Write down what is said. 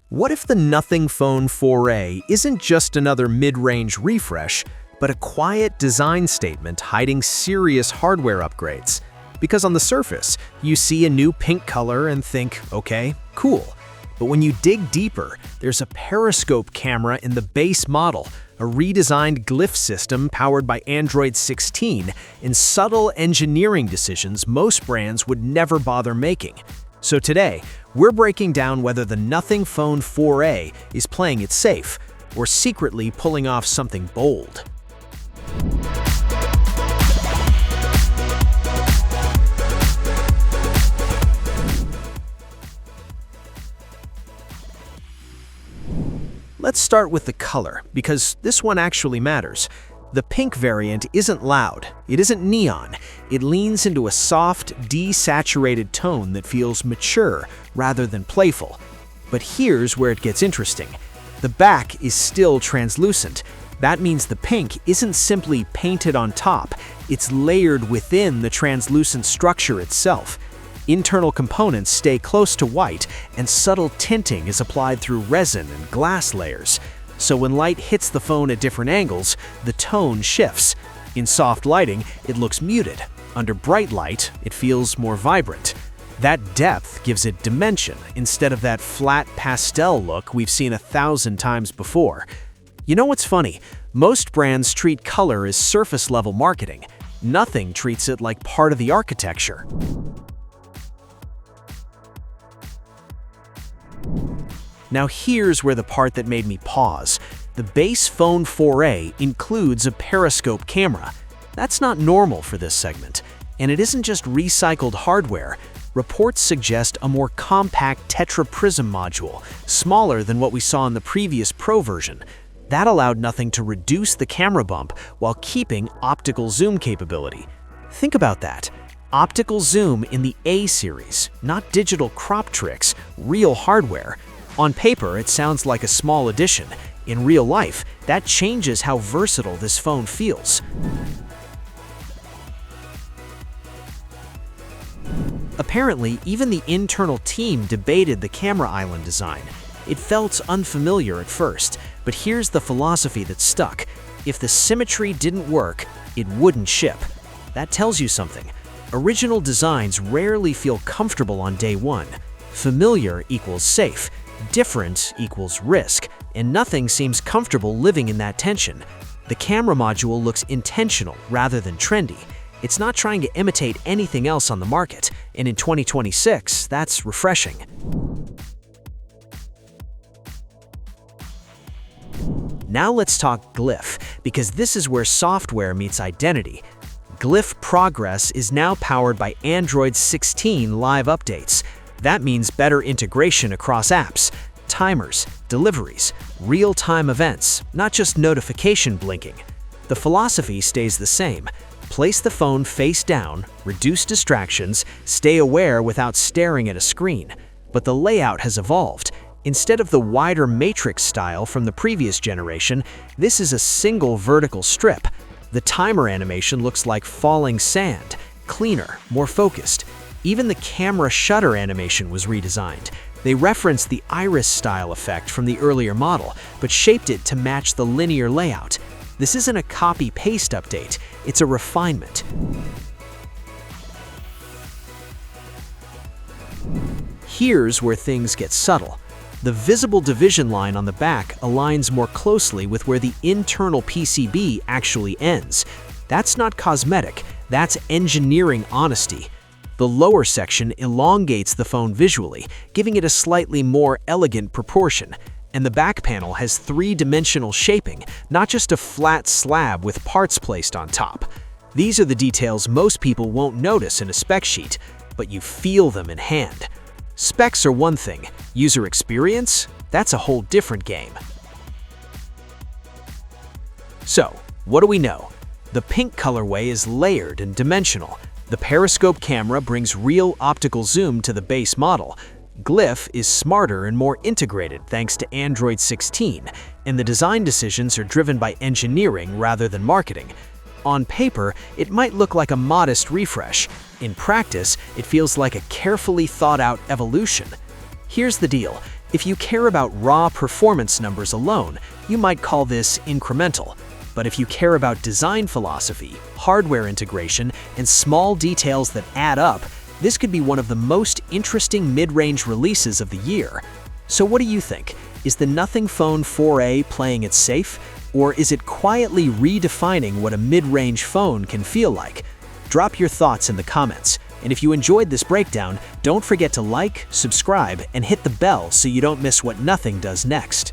What if the Nothing Phone 4a isn't just another mid-range refresh, but a quiet design statement hiding serious hardware upgrades? Because on the surface, you see a new pink color and think, okay, cool. But when you dig deeper, there's a periscope camera in the base model, a redesigned glyph system powered by Android 16, and subtle engineering decisions most brands would never bother making. So today, we're breaking down whether the Nothing Phone 4a is playing it safe or secretly pulling off something bold. Let's start with the color, because this one actually matters. The pink variant isn't loud, it isn't neon, it leans into a soft, desaturated tone that feels mature rather than playful. But here's where it gets interesting. The back is still translucent. That means the pink isn't simply painted on top, it's layered within the translucent structure itself. Internal components stay close to white, and subtle tinting is applied through resin and glass layers. So when light hits the phone at different angles, the tone shifts. In soft lighting, it looks muted. Under bright light, it feels more vibrant. That depth gives it dimension instead of that flat pastel look we've seen 1,000 times before. You know what's funny? Most brands treat color as surface-level marketing. Nothing treats it like part of the architecture. Now here's where the part that made me pause. The base Phone 4a includes a periscope camera. That's not normal for this segment. And it isn't just recycled hardware. Reports suggest a more compact tetraprism module, smaller than what we saw in the previous Pro version. That allowed Nothing to reduce the camera bump while keeping optical zoom capability. Think about that. Optical zoom in the A series, not digital crop tricks, real hardware. On paper, it sounds like a small addition. In real life, that changes how versatile this phone feels. Apparently, even the internal team debated the camera island design. It felt unfamiliar at first, but here's the philosophy that stuck. If the symmetry didn't work, it wouldn't ship. That tells you something. Original designs rarely feel comfortable on day one. Familiar equals safe. Different equals risk, and Nothing seems comfortable living in that tension. The camera module looks intentional rather than trendy. It's not trying to imitate anything else on the market, and in 2026, that's refreshing. Now let's talk glyph, because this is where software meets identity. Glyph Progress is now powered by Android 16 live updates. That means better integration across apps, timers, deliveries, real-time events, not just notification blinking. The philosophy stays the same. Place the phone face down, reduce distractions, stay aware without staring at a screen. But the layout has evolved. Instead of the wider matrix style from the previous generation, this is a single vertical strip. The timer animation looks like falling sand, cleaner, more focused. Even the camera shutter animation was redesigned. They referenced the iris style effect from the earlier model, but shaped it to match the linear layout. This isn't a copy-paste update, it's a refinement. Here's where things get subtle. The visible division line on the back aligns more closely with where the internal PCB actually ends. That's not cosmetic, that's engineering honesty. The lower section elongates the phone visually, giving it a slightly more elegant proportion. And the back panel has three-dimensional shaping, not just a flat slab with parts placed on top. These are the details most people won't notice in a spec sheet, but you feel them in hand. Specs are one thing, user experience, that's a whole different game. So, what do we know? The pink colorway is layered and dimensional. The periscope camera brings real optical zoom to the base model. Glyph is smarter and more integrated thanks to Android 16, and the design decisions are driven by engineering rather than marketing. On paper, it might look like a modest refresh. In practice, it feels like a carefully thought-out evolution. Here's the deal. If you care about raw performance numbers alone, you might call this incremental. But if you care about design philosophy, hardware integration, and small details that add up, this could be one of the most interesting mid-range releases of the year. So what do you think? Is the Nothing Phone 4a playing it safe? Or is it quietly redefining what a mid-range phone can feel like? Drop your thoughts in the comments. And if you enjoyed this breakdown, don't forget to like, subscribe, and hit the bell so you don't miss what Nothing does next.